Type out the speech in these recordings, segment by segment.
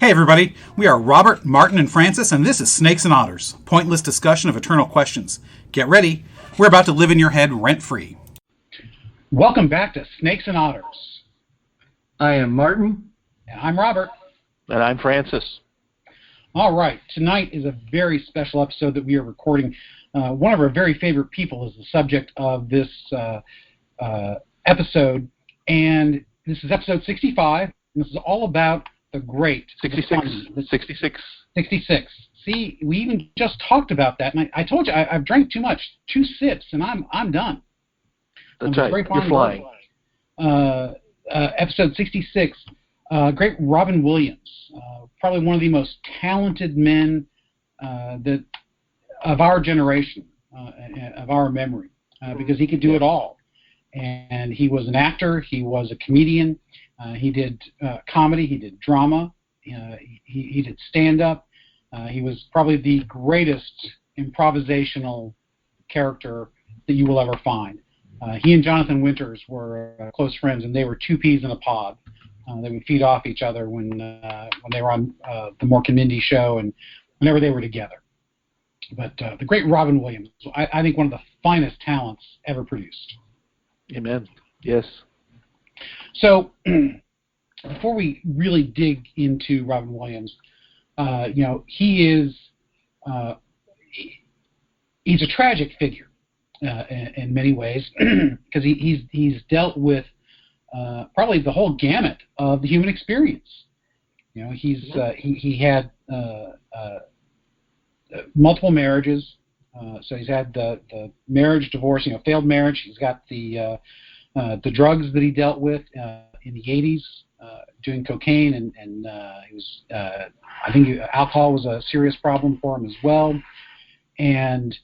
Hey everybody, we are Robert, Martin, and Francis, and this is Snakes and Otters, pointless discussion of eternal questions. Get ready, we're about to live in your head rent-free. Welcome back to Snakes and Otters. I am Martin. And I'm Robert. And I'm Francis. All right, tonight is a very special episode that we are recording. One of our very favorite people is the subject of this episode, and this is episode 65, and this is all about the great... 66. 66. See, we even just talked about that, and I told you I've drank too much, 2 sips, and I'm done. That's right, you're flying. Episode 66, great Robin Williams, probably one of the most talented men that of our generation, of our memory, because he could do it all. And he was an actor, he was a comedian, he did comedy, he did drama, he did stand-up. He was probably the greatest improvisational character that you will ever find. He and Jonathan Winters were close friends, and they were two peas in a pod. They would feed off each other when they were on the Mork and Mindy show and whenever they were together. But the great Robin Williams, I think one of the finest talents ever produced. Amen. Yes. So before we really dig into Robin Williams, he's a tragic figure in many ways because he's dealt with probably the whole gamut of the human experience. You know, he had multiple marriages. So he's had the marriage, divorce, failed marriage. He's got the drugs that he dealt with in the 80s, doing cocaine, and he was I think alcohol was a serious problem for him as well. And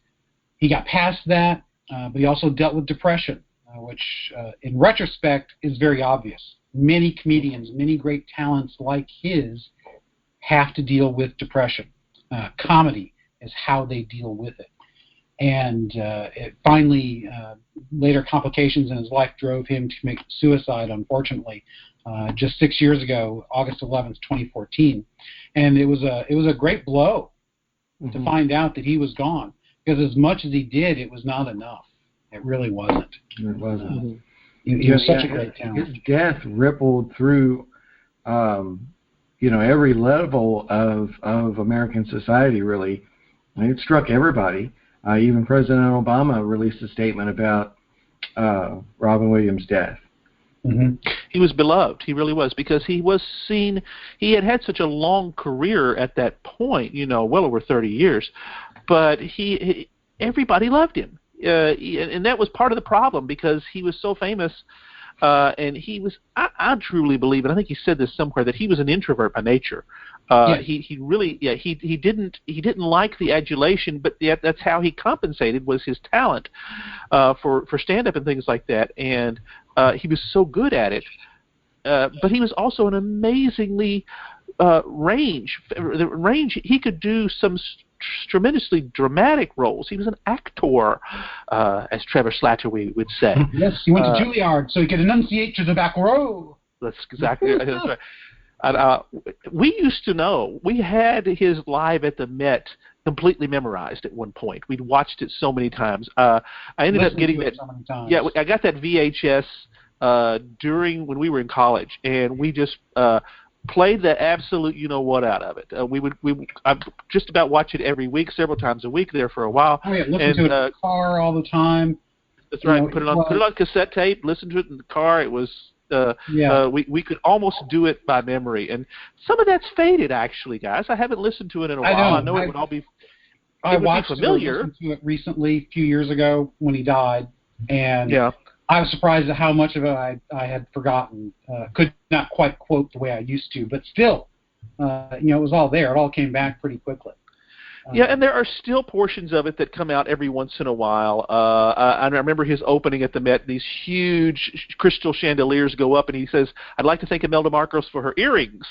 he got past that, but he also dealt with depression, which in retrospect is very obvious. Many comedians, many great talents like his have to deal with depression. Comedy is how they deal with it. And it finally, later complications in his life drove him to commit suicide, unfortunately, just 6 years ago, August 11th, 2014. And it was a great blow to find out that he was gone, because as much as he did, it was not enough. It really wasn't. It wasn't. He was such a great talent. His death rippled through, every level of American society, really. And it struck everybody. Even President Obama released a statement about Robin Williams' death. Mm-hmm. He was beloved. He really was, because he was seen. He had such a long career at that point, well over 30 years. But everybody loved him, and that was part of the problem, because he was so famous. And he was. I truly believe, and I think he said this somewhere, that he was an introvert by nature. Yes. He didn't like the adulation, but yet that's how he compensated, was his talent for stand-up and things like that. And he was so good at it. But he was also an amazingly range. He could do some tremendously dramatic roles. He was an actor, as Trevor Slattery would say. Yes, he went to Juilliard so he could enunciate to the back row. That's exactly that's right. And, we used to know. We had his Live at the Met completely memorized at one point. We'd watched it so many times. I ended up getting that. So many times. Yeah, I got that VHS when we were in college, and we just played the absolute you-know-what out of it. I just about watch it every week, several times a week there for a while. Oh, yeah, listen to it in the car all the time. That's right. Put it on cassette tape, listen to it in the car. It was... we could almost do it by memory, and some of that's faded, actually, guys. I haven't listened to it in a while. I know it would all be. I watched familiar. Listened to it recently, a few years ago when he died, and I was surprised at how much of it I had forgotten. Could not quite quote the way I used to, but still, it was all there. It all came back pretty quickly. Yeah, and there are still portions of it that come out every once in a while. I remember his opening at the Met. These huge crystal chandeliers go up, and he says, "I'd like to thank Imelda Marcos for her earrings,"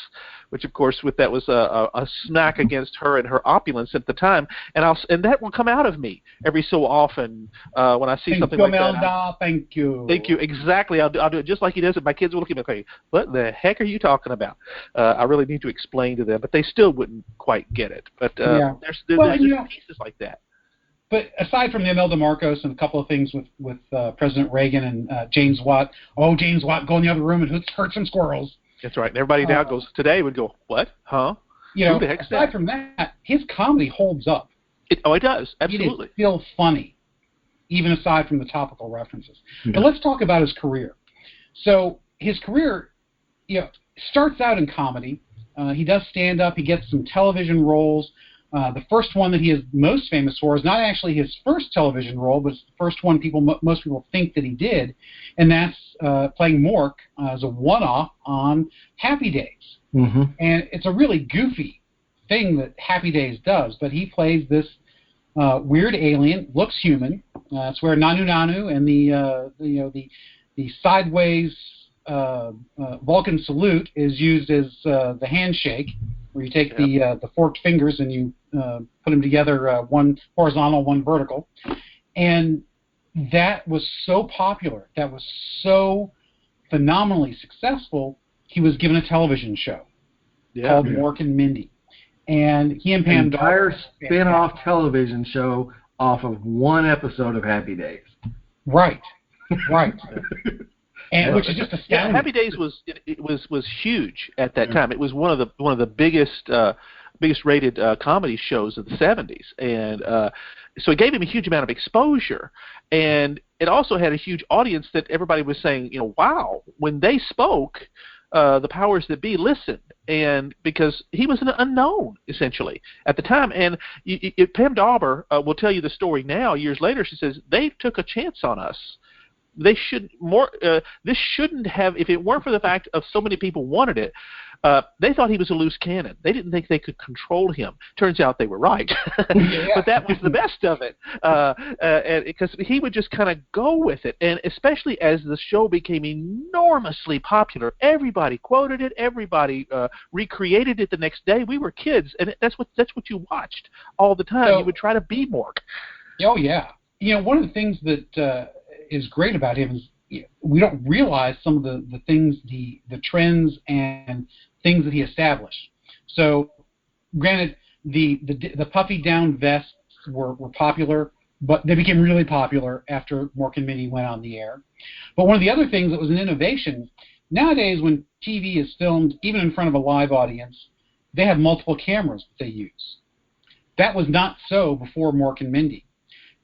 which of course that was a smack against her and her opulence at the time, and that will come out of me every so often when I see something like that. Thank you. Thank you. Exactly. I'll do it just like he does it. My kids will look at me and say, "What the heck are you talking about?" I really need to explain to them, but they still wouldn't quite get it. But there's pieces like that. But aside from the Imelda Marcos and a couple of things with President Reagan and James Watt, James Watt, go in the other room and hurt some squirrels. That's right. And everybody now today would go, what? Huh? Who the heck's aside from that, his comedy holds up. It does. Absolutely. It is still funny, even aside from the topical references. Yeah. But let's talk about his career. So his career, starts out in comedy. He does stand up. He gets some television roles. The first one that he is most famous for is not actually his first television role, but it's the first one most people think that he did, and that's playing Mork as a one-off on Happy Days. Mm-hmm. And it's a really goofy thing that Happy Days does, but he plays this weird alien, looks human. It's where NaNu and the sideways Vulcan salute is used as the handshake, where you take the forked fingers and you put them together, one horizontal, one vertical. And that was so popular, that was so phenomenally successful, he was given a television show called Mork and Mindy. And he and Pam entire spin-off television show off of one episode of Happy Days. Right. And which is just astounding. Yeah, Happy Days was huge at that time. It was one of the biggest rated comedy shows of the 70s, and so it gave him a huge amount of exposure, and it also had a huge audience that everybody was saying, wow, when they spoke, the powers that be listened, and because he was an unknown essentially at the time, and Pam Dauber will tell you the story now years later. She says they took a chance on us. They should this shouldn't have, if it weren't for the fact of so many people wanted it, they thought he was a loose cannon. They didn't think they could control him. Turns out they were right. But that was the best of it, because he would just kind of go with it. And especially as the show became enormously popular, everybody quoted it, everybody recreated it the next day. We were kids, and that's what you watched all the time. So, you would try to be Mork. Oh yeah. One of the things that is great about him is we don't realize some of the things, the trends and things that he established. So, granted, the puffy down vests were popular, but they became really popular after Mork and Mindy went on the air. But one of the other things that was an innovation, nowadays when TV is filmed, even in front of a live audience, they have multiple cameras that they use. That was not so before Mork and Mindy.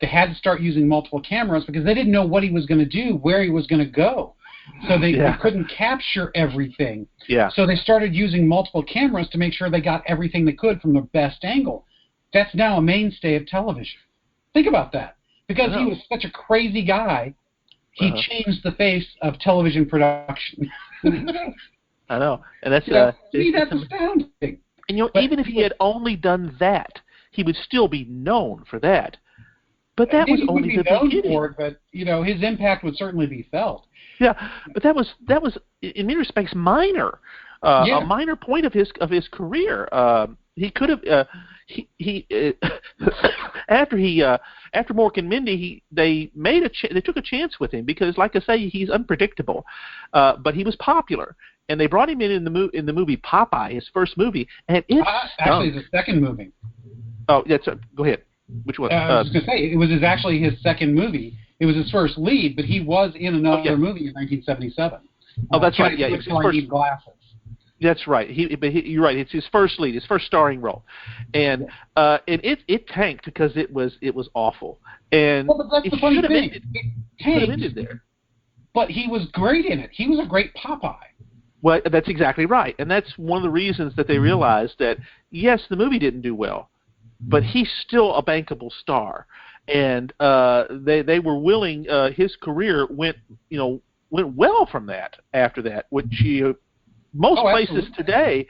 They had to start using multiple cameras because they didn't know what he was going to do, where he was going to go. So they couldn't capture everything. Yeah. So they started using multiple cameras to make sure they got everything they could from the best angle. That's now a mainstay of television. Think about that. Because he was such a crazy guy, he changed the face of television production. I know. And that's that's astounding. And even if he had only done that, he would still be known for that. But that was only the beginning. For it, but his impact would certainly be felt. Yeah, but that was in many respects minor, a minor point of his career. He could have after Mork and Mindy, they took a chance with him because, like I say, he's unpredictable, but he was popular, and they brought him in the movie Popeye, his first movie, and actually the second movie. Oh, go ahead. Which one? I was going to say, it was actually his second movie. It was his first lead, but he was in another movie in 1977. Oh, that's right. Yeah, his first glasses. That's right. You're right. It's his first lead, his first starring role, and it tanked because it was awful. And but that's the funny thing. It should have ended there. But he was great in it. He was a great Popeye. Well, that's exactly right, and that's one of the reasons that they realized that yes, the movie didn't do well, but he's still a bankable star, and they were willing. His career went well from that after that, which most places today,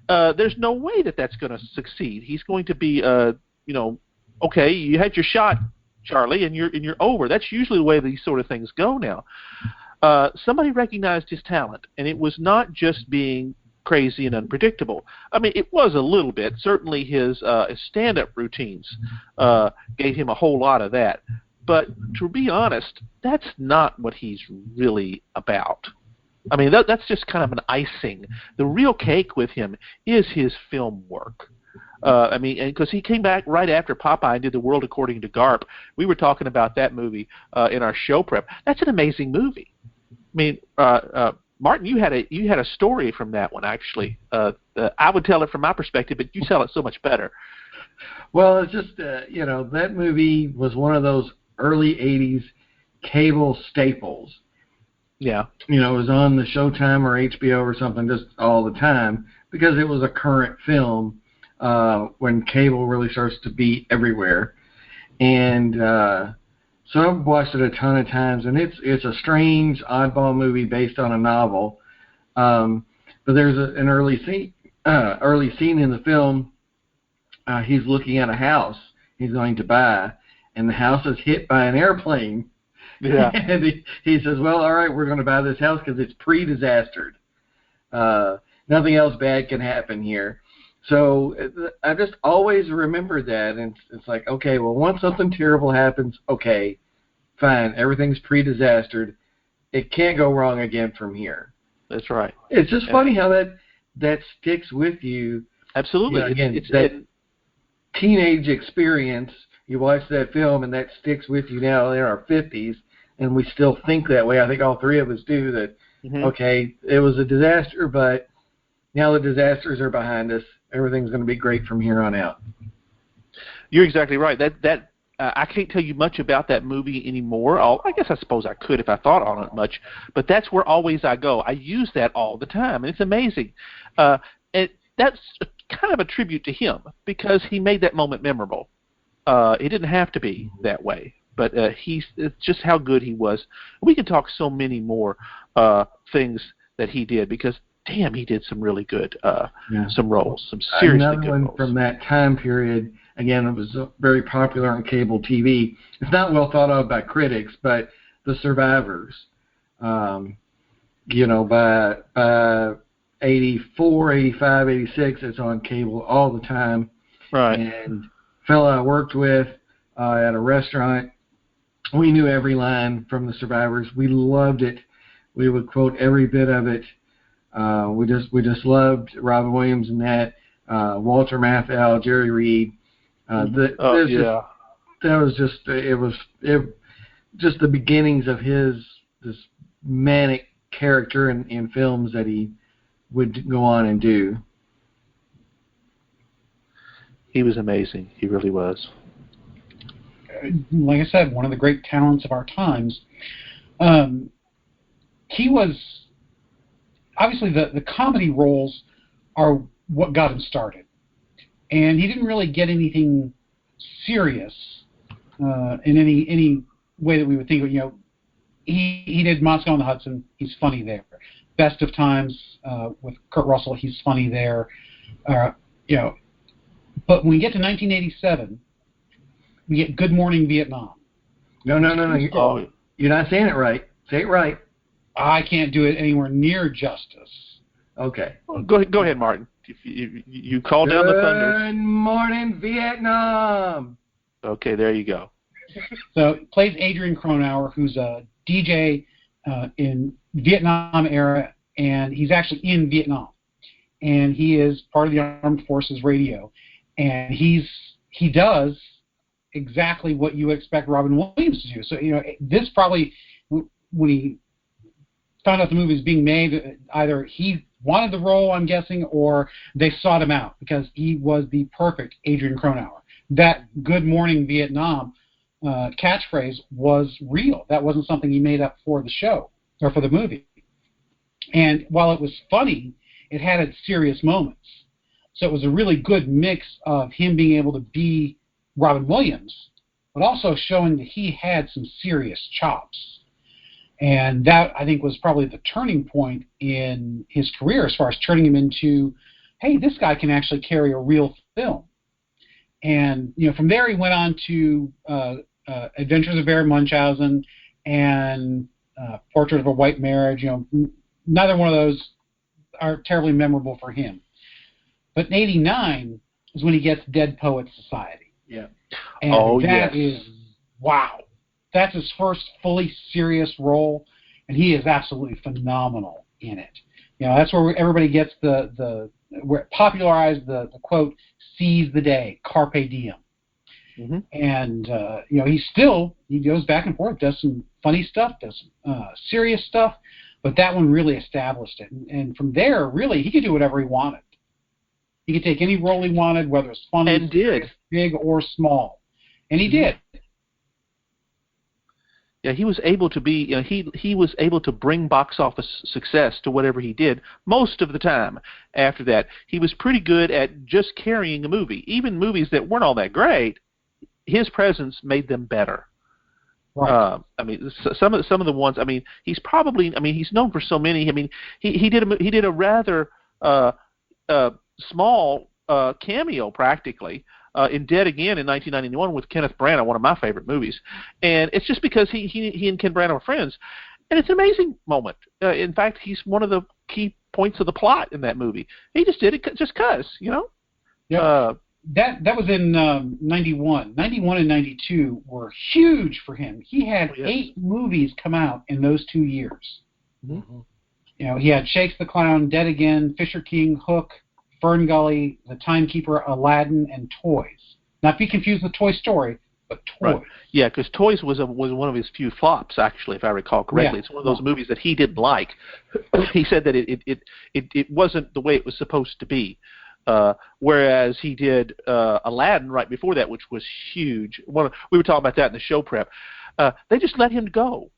there's no way that's going to succeed. He's going to be, okay, you had your shot, Charlie, and you're over. That's usually the way these sort of things go now. Somebody recognized his talent, and it was not just being crazy and unpredictable. I mean, it was a little bit. Certainly his stand-up routines gave him a whole lot of that. But to be honest, that's not what he's really about. I mean, that's just kind of an icing. The real cake with him is his film work. I mean, because he came back right after Popeye and did The World According to Garp. We were talking about that movie in our show prep. That's an amazing movie. I mean, Martin, you had a story from that one actually. I would tell it from my perspective, but you tell it so much better. Well, it's just that movie was one of those early '80s cable staples. Yeah. It was on the Showtime or HBO or something just all the time because it was a current film when cable really starts to be everywhere. And so I've watched it a ton of times, and it's a strange, oddball movie based on a novel. But there's an early scene in the film. He's looking at a house he's going to buy, and the house is hit by an airplane. Yeah. And he says, well, all right, we're going to buy this house because it's pre-disastered. Nothing else bad can happen here. So I just always remember that. And it's like, okay, well, once something terrible happens, okay, fine, everything's pre-disastered. It can't go wrong again from here. That's right. It's just funny how that sticks with you. Absolutely. Again, that teenage experience, you watch that film, and that sticks with you now in our 50s. And we still think that way. I think all three of us do that. Okay, it was a disaster, but now the disasters are behind us. Everything's going to be great from here on out. You're exactly right. That I can't tell you much about that movie anymore. I guess I suppose I could if I thought on it much, but that's where always I go. I use that all the time, and it's amazing. And that's kind of a tribute to him because he made that moment memorable. It didn't have to be that way. But it's just how good he was. We can talk so many more things that he did because, damn, he did some really good, some roles, some seriously good roles. Another one from that time period, again, it was very popular on cable TV. It's not well thought of by critics, but The Survivors. By 84, 85, 86, it's on cable all the time. Right. And fellow I worked with at a restaurant, we knew every line from The Survivors. We loved it. We would quote every bit of it. We just loved Robin Williams and that. Walter Matthau, Jerry Reed. That was just the beginnings of this manic character in films that he would go on and do. He was amazing. He really was. Like I said, one of the great talents of our times. He was obviously the comedy roles are what got him started, and he didn't really get anything serious in any way that we would think of. He did Moscow on the Hudson. He's funny there. Best of Times with Kurt Russell. He's funny there. But when we get to 1987. We get Good Morning Vietnam. No. You're not saying it right. Say it right. I can't do it anywhere near justice. Okay. Well, go ahead, Martin. You called down the thunder. Good Morning Vietnam. Okay, there you go. So plays Adrian Cronauer, who's a DJ in Vietnam era, and he's actually in Vietnam. And he is part of the Armed Forces Radio. And he does exactly what you expect Robin Williams to do. So, this probably, when he found out the movie was being made, either he wanted the role, I'm guessing, or they sought him out because he was the perfect Adrian Cronauer. That Good Morning Vietnam catchphrase was real. That wasn't something he made up for the show or for the movie. And while it was funny, it had its serious moments. So it was a really good mix of him being able to be Robin Williams, but also showing that he had some serious chops. And that, I think, was probably the turning point in his career as far as turning him into, hey, this guy can actually carry a real film. And, from there he went on to Adventures of Baron Munchausen and Portrait of a White Marriage. Neither one of those are terribly memorable for him. But in '89 is when he gets Dead Poets Society. Yeah. And that is, wow. That's his first fully serious role, and he is absolutely phenomenal in it. That's where everybody gets where it popularized the quote, "Seize the day, carpe diem." Mm-hmm. And he goes back and forth, does some funny stuff, does some serious stuff, but that one really established it. And from there, really, he could do whatever he wanted. He could take any role he wanted, whether it's funny, and did, big or small, and he did. Yeah, he was able to be. He was able to bring box office success to whatever he did most of the time. After that, he was pretty good at just carrying a movie. Even movies that weren't all that great, his presence made them better. Right. Some of the ones. He's probably. He's known for so many. He did a rather small cameo practically. In Dead Again in 1991 with Kenneth Branagh, one of my favorite movies, and it's just because he and Ken Branagh are friends, and it's an amazing moment. In fact, he's one of the key points of the plot in that movie. He just did it just cause, Yeah. That was in 91. 91 and 92 were huge for him. He had 8 movies come out in those 2 years. Mm-hmm. He had Shakes the Clown, Dead Again, Fisher King, Hook, Fern Gully, The Timekeeper, Aladdin, and Toys. Not be confused with Toy Story, but Toys. Right. Yeah, because Toys was one of his few flops, actually, if I recall correctly. Yeah. It's one of those movies that he didn't like. He said that it wasn't the way it was supposed to be. Whereas he did Aladdin right before that, which was huge. We were talking about that in the show prep. They just let him go.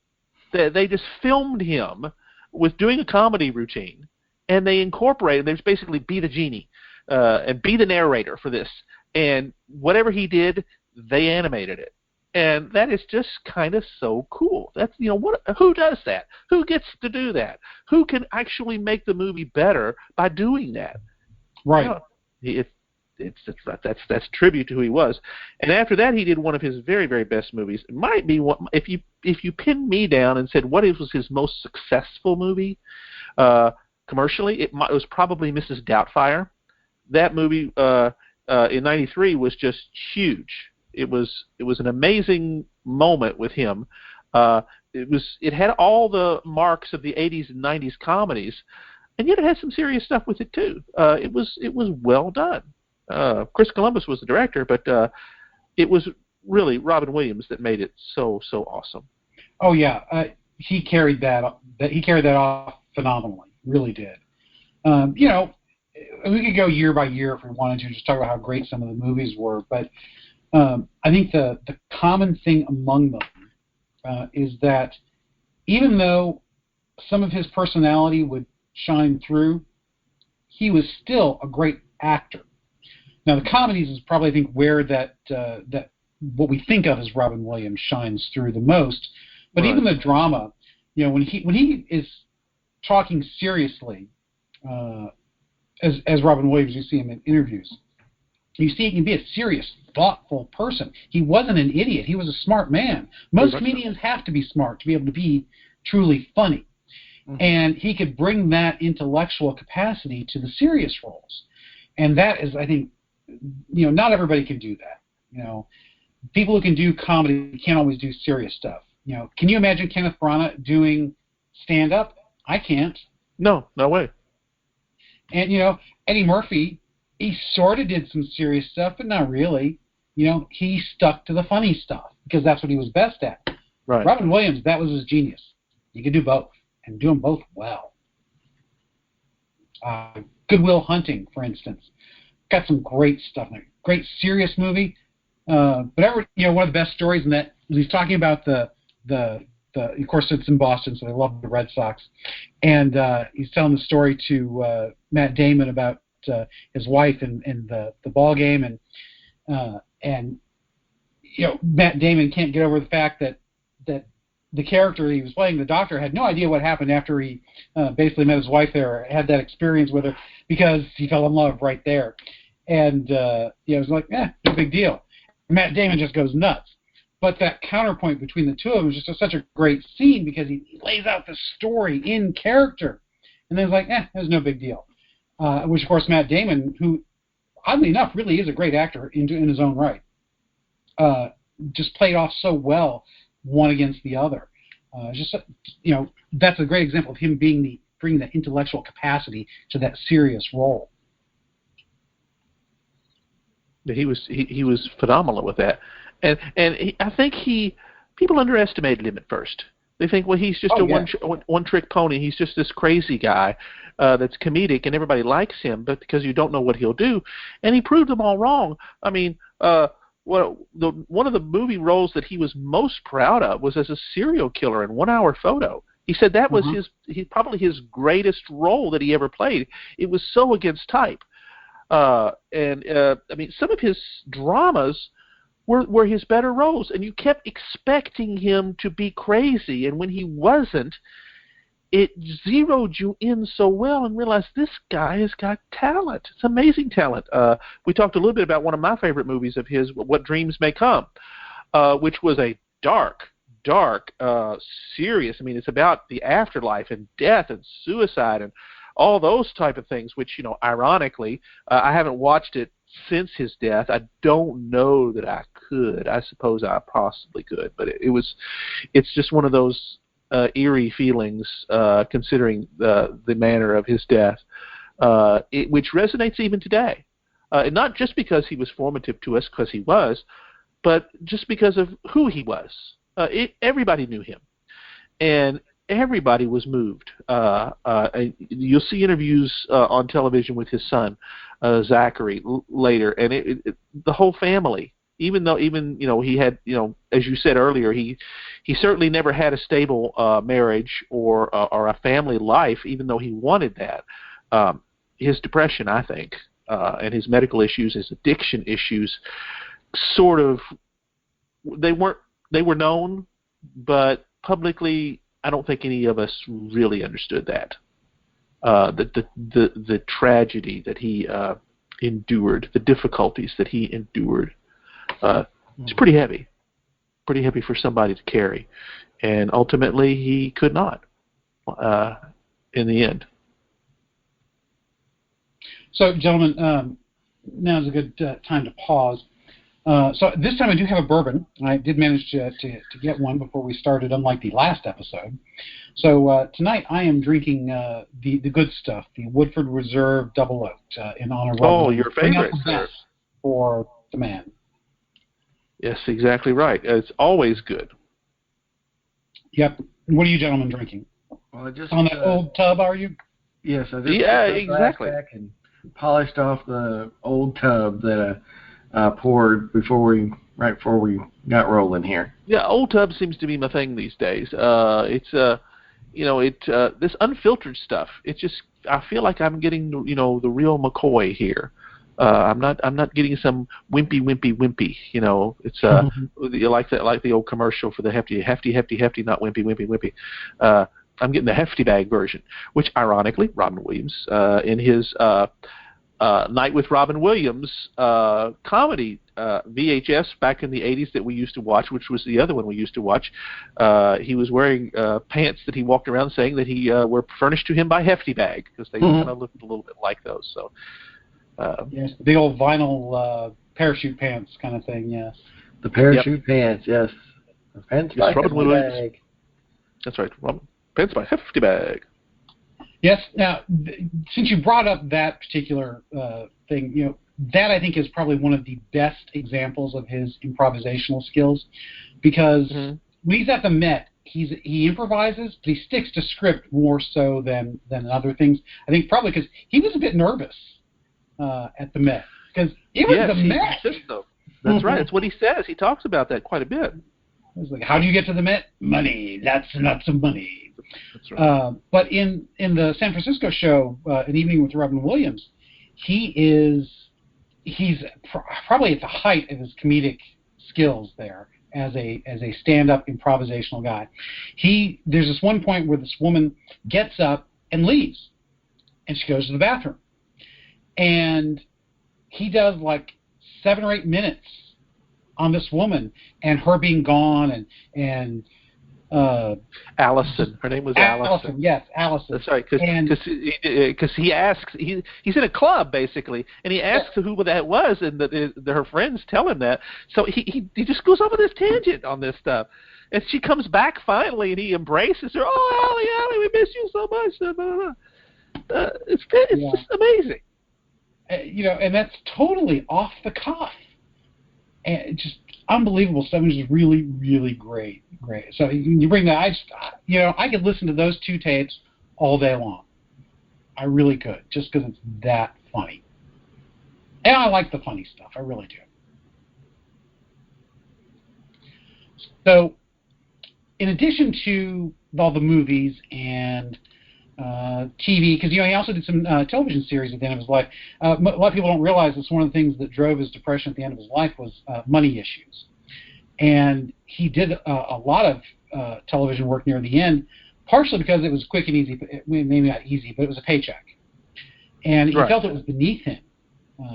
They just filmed him with doing a comedy routine. And they incorporated, there's basically be the genie and be the narrator for this. And whatever he did, they animated it. And that is just kind of so cool. That's, who does that? Who gets to do that? Who can actually make the movie better by doing that? Right. That's tribute to who he was. And after that, he did one of his very, very best movies. It might be one, if you pinned me down and said what was his most successful movie, commercially, it was probably Mrs. Doubtfire. That movie in '93 was just huge. It was an amazing moment with him. It had all the marks of the '80s and '90s comedies, and yet it had some serious stuff with it too. It was well done. Chris Columbus was the director, but it was really Robin Williams that made it so awesome. Oh yeah, he carried that off phenomenally. Really did. We could go year by year if we wanted to, just talk about how great some of the movies were. But I think the common thing among them is that even though some of his personality would shine through, he was still a great actor. Now the comedies is probably, I think, where that what we think of as Robin Williams shines through the most. But right. Even the drama, when he is talking seriously, as Robin Williams, you see him in interviews. You see he can be a serious, thoughtful person. He wasn't an idiot. He was a smart man. Most comedians have to be smart to be able to be truly funny. Mm-hmm. And he could bring that intellectual capacity to the serious roles. And that is, I think, not everybody can do that. People who can do comedy can't always do serious stuff. Can you imagine Kenneth Branagh doing stand-up? I can't. No way. And, Eddie Murphy, he sort of did some serious stuff, but not really. He stuck to the funny stuff because that's what he was best at. Right. Robin Williams, that was his genius. He could do both and do them both well. Good Will Hunting, for instance, got some great stuff in it. Great serious movie. But one of the best stories in that is he's talking about the of course, it's in Boston, so they love the Red Sox. And he's telling the story to Matt Damon about his wife and the ball game, and Matt Damon can't get over the fact that the character he was playing, the doctor, had no idea what happened after he basically met his wife there, had that experience with her, because he fell in love right there. And it was like, no big deal. Matt Damon just goes nuts. But that counterpoint between the two of them is just such a great scene because he lays out the story in character. And then it's like, it was no big deal. Which, of course, Matt Damon, who, oddly enough, really is a great actor in his own right, just played off so well one against the other. Just, that's a great example of him bringing the intellectual capacity to that serious role. He was phenomenal with that, and I think people underestimated him at first. They think, well, he's just one trick pony. He's just this crazy guy that's comedic, and everybody likes him, but because you don't know what he'll do, and he proved them all wrong. I mean, one of the movie roles that he was most proud of was as a serial killer in 1 Hour Photo. He said that was probably his greatest role that he ever played. It was so against type. I mean, some of his dramas were his better roles, and you kept expecting him to be crazy, and when he wasn't, it zeroed you in so well and realized this guy has got talent. It's amazing talent. We talked a little bit about one of my favorite movies of his, What Dreams May Come, which was a dark, serious. I mean, it's about the afterlife and death and suicide and all those type of things, which, ironically, I haven't watched it since his death. I don't know that I could. I suppose I possibly could, but it's just one of those eerie feelings, considering the manner of his death, which resonates even today. And not just because he was formative to us, because he was, but just because of who he was. Everybody knew him, and everybody was moved. You'll see interviews on television with his son, Zachary, later, and the whole family. Even he had, as you said earlier, he certainly never had a stable marriage or a family life, even though he wanted that. His depression, I think, and his medical issues, his addiction issues, sort of, they were known, but publicly, I don't think any of us really understood that. The tragedy that he endured, the difficulties that he endured. It's pretty heavy for somebody to carry, and ultimately he could not in the end. So, gentlemen, now is a good time to pause. So this time I do have a bourbon. I did manage to get one before we started, unlike the last episode. So tonight I am drinking the good stuff, the Woodford Reserve Double Oaked, in honor of Robin. Your favorite, for the man. Yes, exactly right. It's always good. Yep. What are you gentlemen drinking? Well, just on that old tub, are you? Yes, I just exactly. Back and polished off the old tub that I poured right before we got rolling here. Yeah, old tub seems to be my thing these days. It's this unfiltered stuff. It's just, I feel like I'm getting the real McCoy here. I'm not getting some wimpy. It's you like the old commercial for the hefty, not wimpy. I'm getting the hefty bag version, which ironically, Robin Williams in his Night with Robin Williams comedy VHS back in the 80s that we used to watch, which was the other one we used to watch. He was wearing pants that he walked around saying that he were furnished to him by Hefty Bag, because they kind of looked a little bit like those. So. Yes, the big old vinyl parachute pants kind of thing, yes. The parachute pants, yes. The pants by Robin Hefty Bag. That's right, Robin. Pants by Hefty Bag. Yes. Now, since you brought up that particular thing, that I think is probably one of the best examples of his improvisational skills, because when he's at the Met, he improvises, but he sticks to script more so than other things. I think probably because he was a bit nervous at the Met, because it was the Met. That's right. That's what he says. He talks about that quite a bit. It's like, how do you get to the Met? Money, lots and lots of money. That's right. But in the San Francisco show, An Evening with Robin Williams, he's probably at the height of his comedic skills there as a stand-up improvisational guy. There's this one point where this woman gets up and leaves, and she goes to the bathroom. And he does like 7 or 8 minutes on this woman and her being gone, and Allison. Her name was Allison. Yes, Allison. That's right, because he asks, he's in a club basically, and he asks who that was, and her friends tell him that. So he just goes off on this tangent on this stuff, and she comes back finally, and he embraces her. Oh, Allie, we miss you so much. It's just amazing. And that's totally off the cuff, and just unbelievable stuff. It's just really, really great. So you bring that. I could listen to those two tapes all day long. I really could, just because it's that funny. And I like the funny stuff. I really do. So, in addition to all the movies and TV, because he also did some television series at the end of his life. A lot of people don't realize that one of the things that drove his depression at the end of his life was money issues. And he did a lot of television work near the end, partially because it was quick and easy, maybe not easy, but it was a paycheck. And he felt it was beneath him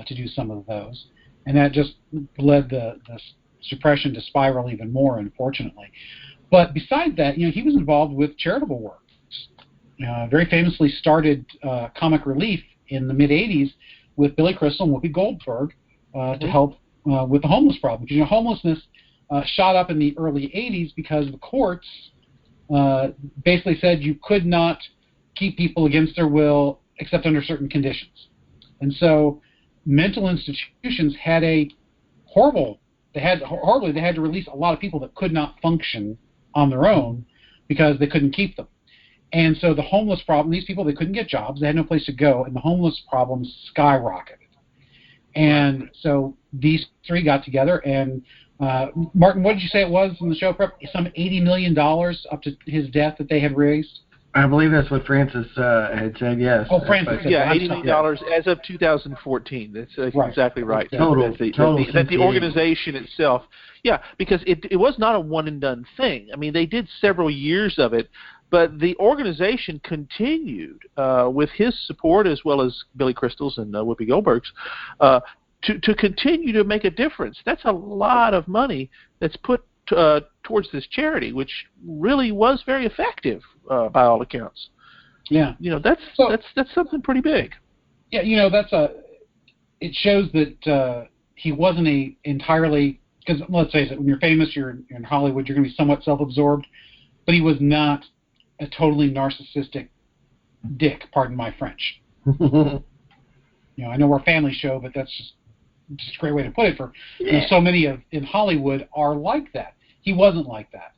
to do some of those, and that just led the depression to spiral even more, unfortunately. But besides that, he was involved with charitable work. Very famously started Comic Relief in the mid-'80s with Billy Crystal and Whoopi Goldberg to help with the homeless problem. Because homelessness shot up in the early 80s because the courts basically said you could not keep people against their will except under certain conditions. And so mental institutions had they had to release a lot of people that could not function on their own because they couldn't keep them. And so the homeless problem, these people, they couldn't get jobs, they had no place to go, and the homeless problem skyrocketed. And so these three got together, and Martin, what did you say it was in the show prep? Some $80 million up to his death that they had raised? I believe that's what Francis had said, yes. Oh, Francis. Yeah, $80 million as of 2014. That's exactly right. Total. That the organization itself, because it was not a one-and-done thing. I mean, they did several years of it, but the organization continued with his support as well as Billy Crystal's and Whoopi Goldberg's to continue to make a difference. That's a lot of money that's put towards this charity, which really was very effective by all accounts. Yeah, that's something pretty big. Yeah, it shows that he wasn't entirely, because let's face it, when you're famous, you're in Hollywood, you're going to be somewhat self-absorbed, but he was not a totally narcissistic dick, pardon my French. I know we're a family show, but that's just a great way to put it. So many in Hollywood are like that. He wasn't like that.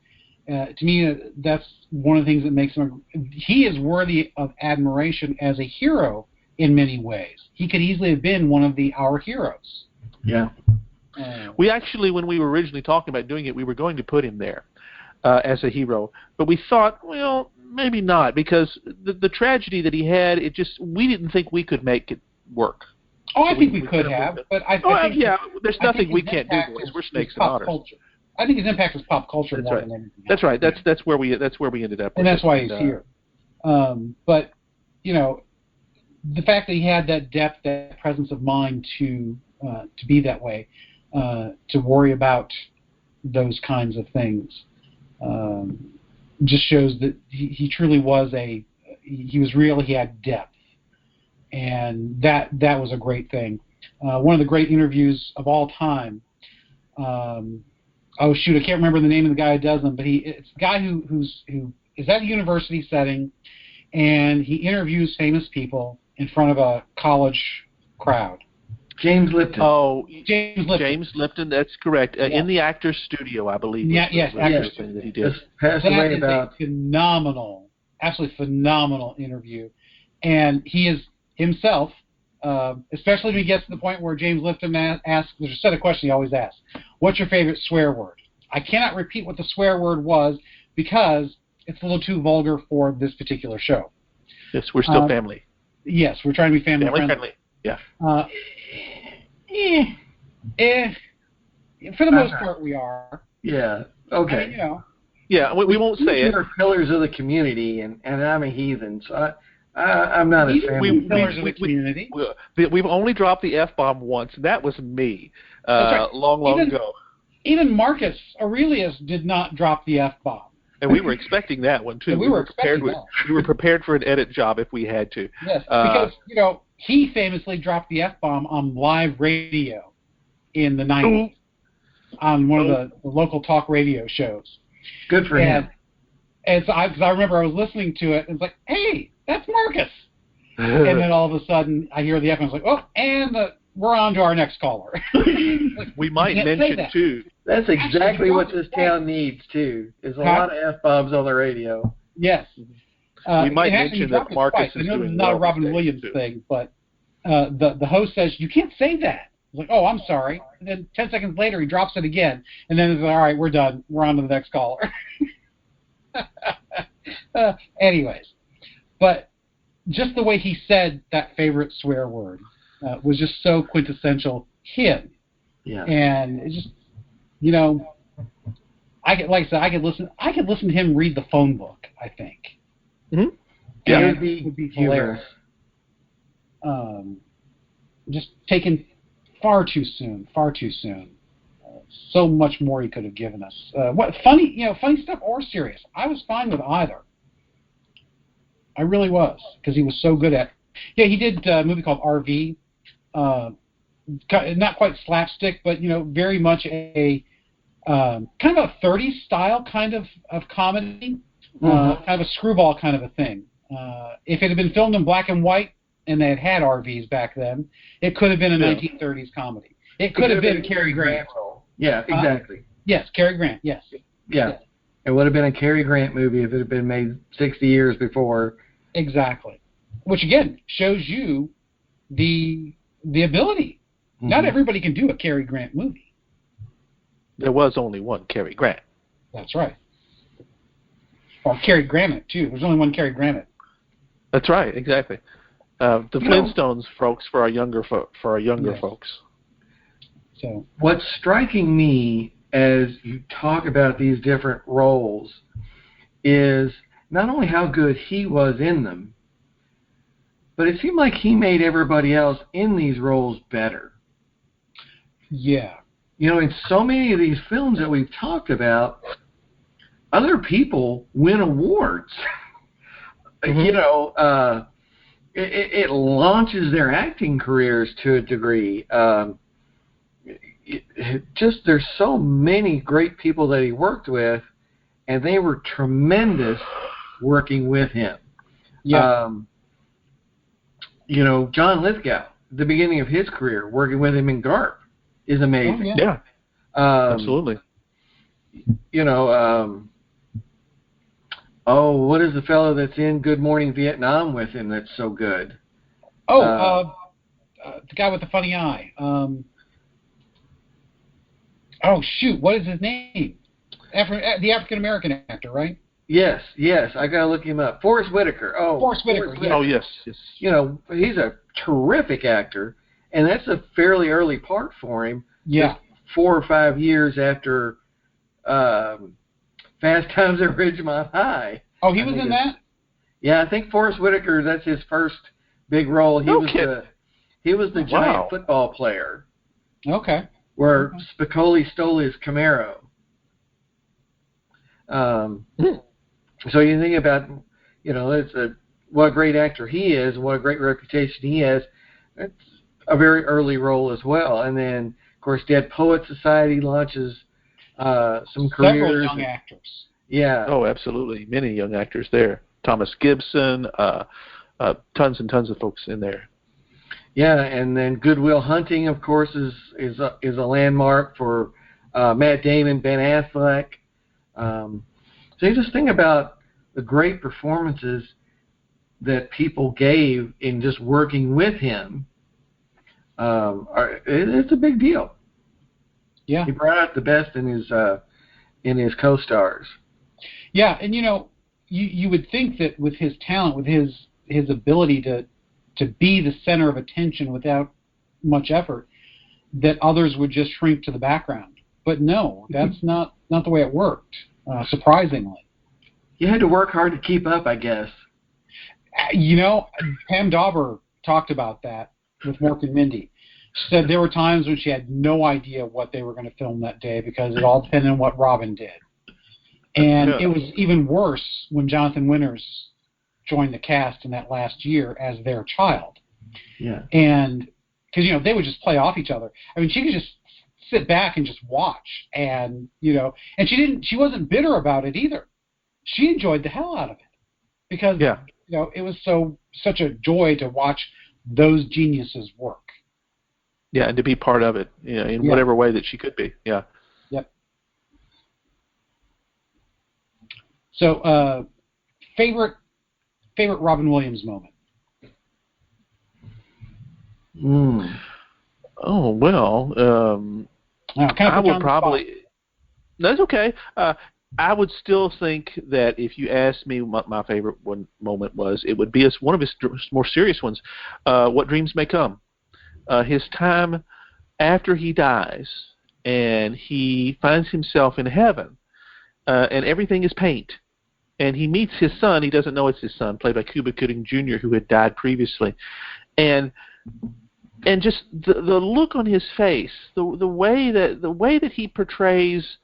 To me, that's one of the things that makes him. He is worthy of admiration as a hero in many ways. He could easily have been one of our heroes. Yeah. We actually, when we were originally talking about doing it, we were going to put him there as a hero, but we thought, well, maybe not, because the tragedy that he had, we didn't think we could make it work. Oh, I think we could have, but I think there's nothing we can't do, boys. We're snakes and otters. Culture. I think his impact was pop culture more than anything else. That's right. That's where we ended up. And that's why he's here. But the fact that he had that depth, that presence of mind to be that way, to worry about those kinds of things, just shows that he truly was he was real. He had depth. And that was a great thing. One of the great interviews of all time. I can't remember the name of the guy who does them, but it's a guy who is at a university setting, and he interviews famous people in front of a college crowd. James Lipton. Oh, James Lipton. That's correct. In the Actors Studio, I believe. Yes, Actors Studio that he did. Passed away about a phenomenal, absolutely phenomenal interview, and he is himself, especially when he gets to the point where James Lipton asks, there's a set of questions he always asks. What's your favorite swear word? I cannot repeat what the swear word was because it's a little too vulgar for this particular show. Yes, we're still family. Yes, we're trying to be family friendly. Yeah. For the most part, we are. Yeah. Okay. Yeah, we won't say it. We're pillars of the community, and I'm a heathen, so I'm not a fan. Pillars of the community. We've only dropped the F-bomb once, and that was me, long ago. Even Marcus Aurelius did not drop the F-bomb. And we were expecting that one too. And we were expecting that. We were prepared for an edit job if we had to. Yes, because he famously dropped the F-bomb on live radio in the 90s on one of the local talk radio shows. Good for him. And so I remember I was listening to it and it's like, hey, that's Marcus. And then all of a sudden I hear the F-bomb. I was like, oh, and we're on to our next caller. Like, we might mention too. That's exactly what this town needs too. Is a lot of F-bombs on the radio. Yes. We might mention that Marcus is doing well. It's not a Robin Williams thing, but the host says you can't say that. It's like, oh, I'm sorry. And then 10 seconds later he drops it again, and then it's like, all right, we're done. We're on to the next caller. Anyways, but just the way he said that favorite swear word was just so quintessential him. Yeah. And it just, I could listen to him read the phone book, I think. Mm-hmm. Yeah, it would be hilarious. Just taken far too soon. So much more he could have given us. What funny stuff or serious. I was fine with either. I really was, because he was so good at. Yeah, he did a movie called RV. Not quite slapstick, but very much a kind of a 30s style kind of comedy, kind of a screwball kind of a thing. If it had been filmed in black and white and they had RVs back then, it could have been a 1930s comedy. It could have been a Cary Grant role. Yeah, exactly. Yes, Cary Grant. Yes. Yeah. Yes. It would have been a Cary Grant movie if it had been made 60 years before. Exactly. Which again shows you the ability. Mm-hmm. Not everybody can do a Cary Grant movie. There was only one Cary Grant. That's right. Or Cary Grant too. There's only one Cary Grant. That's right. Exactly. The Flintstones, folks, for our younger folks. So what's striking me as you talk about these different roles is not only how good he was in them, but it seemed like he made everybody else in these roles better. Yeah. In so many of these films that we've talked about, other people win awards. Mm-hmm. It launches their acting careers to a degree. There's so many great people that he worked with, and they were tremendous working with him. Yeah. John Lithgow, the beginning of his career, working with him in Garp, is amazing. Oh, yeah. Absolutely. What is the fellow that's in Good Morning Vietnam with him that's so good? The guy with the funny eye. What is his name? The African-American actor, right? Yes, I gotta look him up. Forrest Whitaker. Forrest Whitaker. Yes. Oh, yes. He's a terrific actor, and that's a fairly early part for him. Yeah. 4 or 5 years after Fast Times at Ridgemont High. Oh, he was in that? Yeah, I think Forrest Whitaker, that's his first big role. He was the giant football player. Okay. Where Spicoli stole his Camaro. So you think about, what a great actor he is, what a great reputation he has. It's a very early role as well. And then, of course, Dead Poets Society launches some careers. Several young actors. Yeah. Oh, absolutely. Many young actors there. Thomas Gibson, tons and tons of folks in there. Yeah, and then Good Will Hunting, of course, is a landmark for Matt Damon, Ben Affleck. So you just think about the great performances that people gave in just working with him. It's a big deal. Yeah, he brought out the best in his co-stars. Yeah, and you would think that with his talent, with his ability to be the center of attention without much effort, that others would just shrink to the background. But no, that's not the way it worked. Surprisingly, you had to work hard to keep up, I guess. Pam Dauber talked about that with Mork and Mindy. She said there were times when she had no idea what they were going to film that day because it all depended on what Robin did. And it was even worse when Jonathan Winters joined the cast in that last year as their child. Yeah. And because they would just play off each other. I mean, she could just sit back and just watch, and and she wasn't bitter about it either. She enjoyed the hell out of it because it was such a joy to watch those geniuses work. Yeah, and to be part of it, in whatever way that she could be. Yeah. Yep. So, favorite Robin Williams moment. Oh well, I would probably. That's okay. I would still think that if you asked me what my favorite moment was, it would be one of his more serious ones. What Dreams May Come. His time after he dies, and he finds himself in heaven, and everything is paint. And he meets his son. He doesn't know it's his son, played by Cuba Gooding Jr., who had died previously, and just the look on his face, the way that he portrays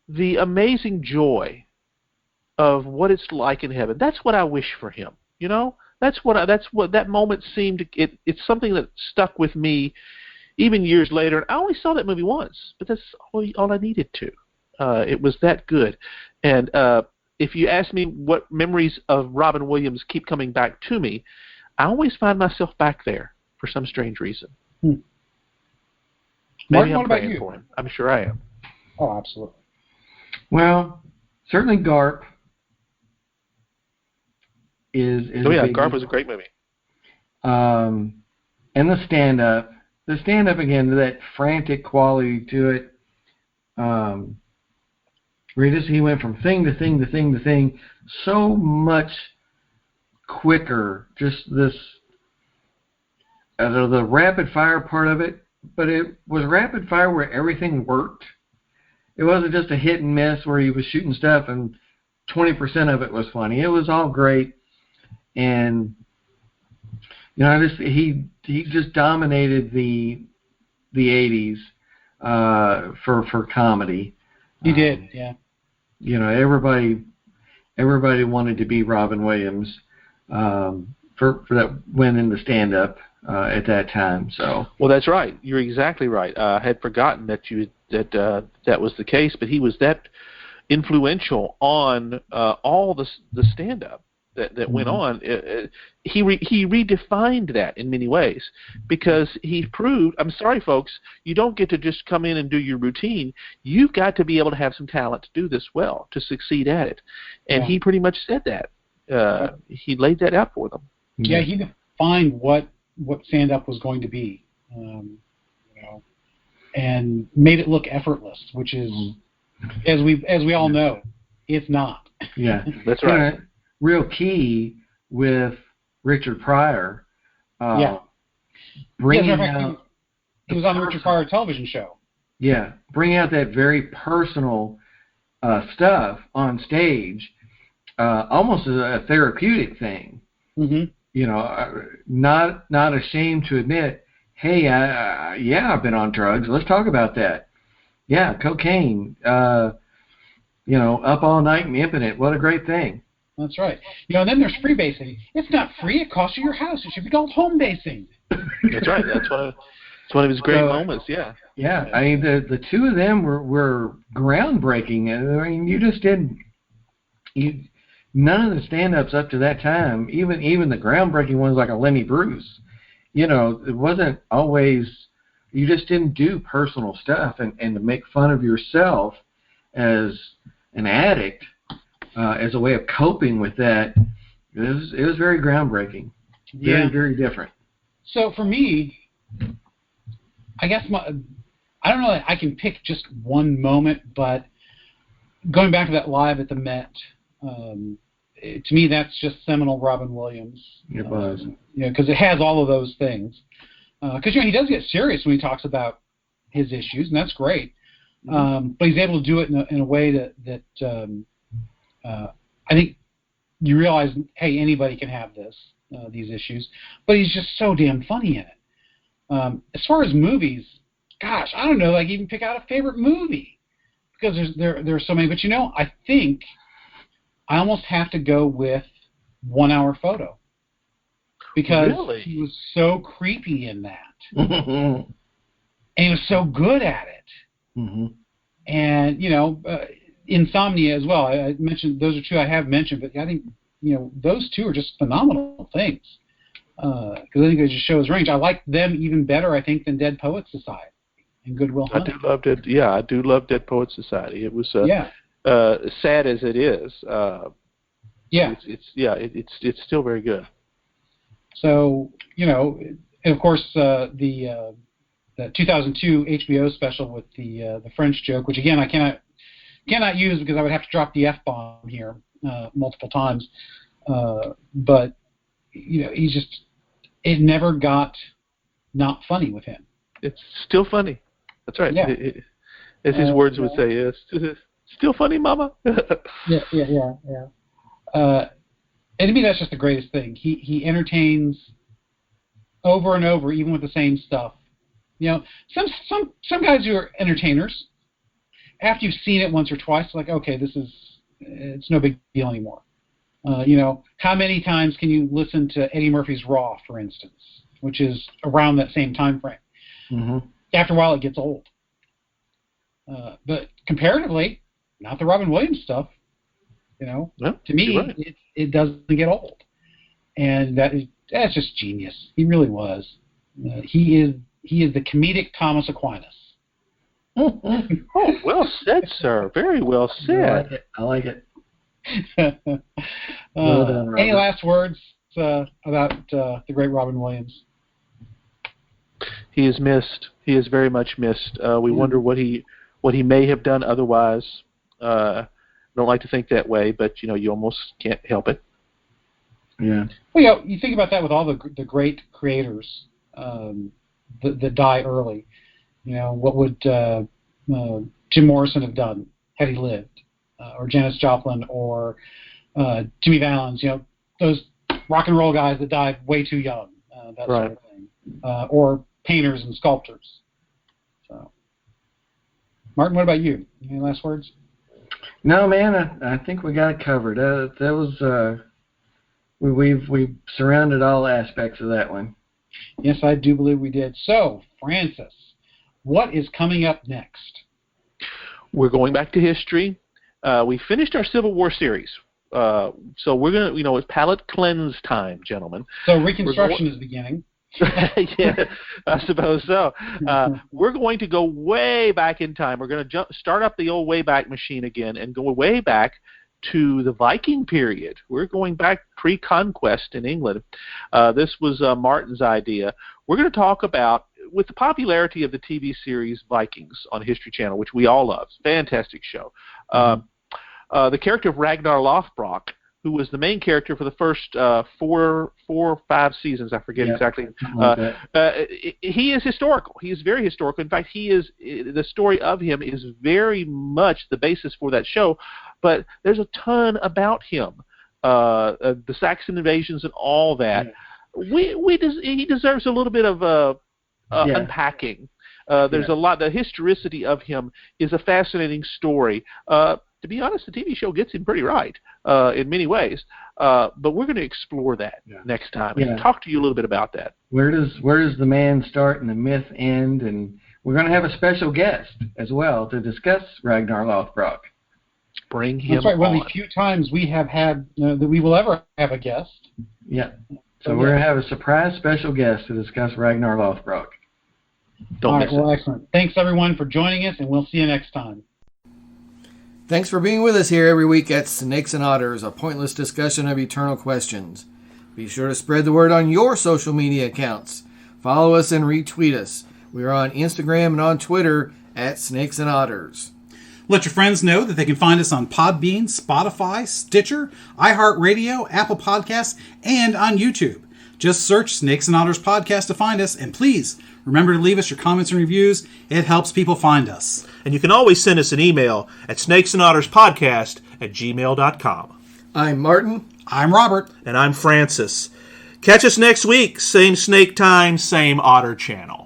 the amazing joy of what it's like in heaven. That's what I wish for him. That's what that moment seemed. It's something that stuck with me, even years later. And I only saw that movie once, but that's all I needed to. It was that good. And if you ask me what memories of Robin Williams keep coming back to me, I always find myself back there for some strange reason. Martin, Maybe I'm what about praying you? for him. I'm sure I am. Oh, absolutely. Well, certainly Garp is Garp was a great movie. And the stand-up again, that frantic quality to it. He went from thing to thing to thing to thing so much quicker. Just this, the rapid fire part of it, but it was rapid fire where everything worked. It wasn't just a hit and miss where he was shooting stuff and 20% of it was funny. It was all great, and he just dominated the 80s for comedy. He did, yeah. Everybody wanted to be Robin Williams for that went into stand up at that time. So well, that's right. You're exactly right. I had forgotten that that was the case, but he was that influential on all the stand up that went on. He redefined that in many ways because he proved. I'm sorry, folks, you don't get to just come in and do your routine. You've got to be able to have some talent to do this well, to succeed at it. And he pretty much said that. He laid that out for them. Yeah, he defined what stand-up was going to be, and made it look effortless, which is, as we all know, it's not. Yeah, that's right. Real key with Richard Pryor. Bringing out. He was on the Richard Pryor television show. Yeah, bringing out that very personal stuff on stage, almost as a therapeutic thing. Mm-hmm. Not ashamed to admit, hey, I've been on drugs. Let's talk about that. Yeah, cocaine. Up all night and impotent. What a great thing. That's right. And then there's freebasing. It's not free. It costs you your house. It should be called home basing. That's right. That's one of his great moments. Yeah. Yeah. I mean, the two of them were groundbreaking. I mean, you just didn't. None of the stand-ups up to that time, even the groundbreaking ones like a Lenny Bruce, it wasn't always. You just didn't do personal stuff and to make fun of yourself as an addict. As a way of coping with that, it was very groundbreaking, very, very different. So for me, I guess I don't know that I can pick just one moment, but going back to that live at the Met, to me that's just seminal Robin Williams. It was. Because it has all of those things. Because he does get serious when he talks about his issues, and that's great. But he's able to do it in a way that I think you realize, hey, anybody can have these issues, but he's just so damn funny in it. As far as movies, gosh, I don't know, like even pick out a favorite movie, because there are so many. But I think I almost have to go with 1 Hour Photo, because he was so creepy in that, and he was so good at it. Mm-hmm. And Insomnia as well. I mentioned those are two I have mentioned, but I think those two are just phenomenal things. Because I think it just shows range. I like them even better, I think, than Dead Poets Society and Good Will Hunting. I do love Dead Poets Society. It was sad as it is. It's still very good. So and of course the 2002 HBO special with the French joke, which again I cannot use because I would have to drop the F-bomb here multiple times. But he's just. It never got not funny with him. It's still funny. That's right. Yeah. As his words would say, yes. Still funny, Mama. Yeah. And to me, that's just the greatest thing. He entertains over and over, even with the same stuff. Some guys who are entertainers, after you've seen it once or twice, like, okay, it's no big deal anymore. How many times can you listen to Eddie Murphy's Raw, for instance, which is around that same time frame? Mm-hmm. After a while, it gets old. But comparatively, not the Robin Williams stuff. To me, right. it doesn't get old, and that's just genius. He really was. He is the comedic Thomas Aquinas. Oh, well said, sir. Very well said. I like it. Well done, any last words about the great Robin Williams? He is missed. He is very much missed. We wonder what he may have done otherwise. Don't like to think that way, but you almost can't help it. Yeah. Well, you think about that with all the great creators that die early. What would Jim Morrison have done had he lived? Or Janis Joplin, or Jimmy Valens, those rock and roll guys that died way too young, that sort of thing. Or painters and sculptors. So, Martin, what about you? Any last words? No, man, I think we got it covered. That was we've surrounded all aspects of that one. Yes, I do believe we did. So, Francis, what is coming up next? We're going back to history. We finished our Civil War series, so we're going to, it's palate cleanse time, gentlemen. So Reconstruction is beginning. Yeah, I suppose so. We're going to go way back in time. We're going to start up the old Wayback Machine again and go way back to the Viking period. We're going back pre-conquest in England. This was Martin's idea. We're going to talk about, with the popularity of the TV series Vikings on History Channel, which we all love, fantastic show. The character of Ragnar Lothbrok, who was the main character for the first 4 or 5 seasons, I forget exactly. He is historical. He is very historical. In fact, the story of him is very much the basis for that show. But there's a ton about him, the Saxon invasions and all that. He deserves a little bit of unpacking. There's a lot. The historicity of him is a fascinating story. To be honest, the TV show gets him pretty right in many ways. But we're going to explore that next time and talk to you a little bit about that. Where does the man start and the myth end? And we're going to have a special guest as well to discuss Ragnar Lothbrok. Bring him. That's right. On. One of the few times we have had that we will ever have a guest. Yeah. So we're going to have a surprise special guest to discuss Ragnar Lothbrok. All right. Well, excellent. Thanks everyone for joining us, and we'll see you next time. Thanks for being with us here every week at Snakes and Otters, a pointless discussion of eternal questions. Be sure to spread the word on your social media accounts. Follow us and retweet us. We are on Instagram and on Twitter at Snakes and Otters. Let your friends know that they can find us on Podbean, Spotify, Stitcher, iHeartRadio, Apple Podcasts, and on YouTube. Just search Snakes and Otters Podcast to find us, and please remember to leave us your comments and reviews. It helps people find us. And you can always send us an email at snakesandotterspodcast@gmail.com. I'm Martin. I'm Robert. And I'm Francis. Catch us next week. Same snake time, same otter channel.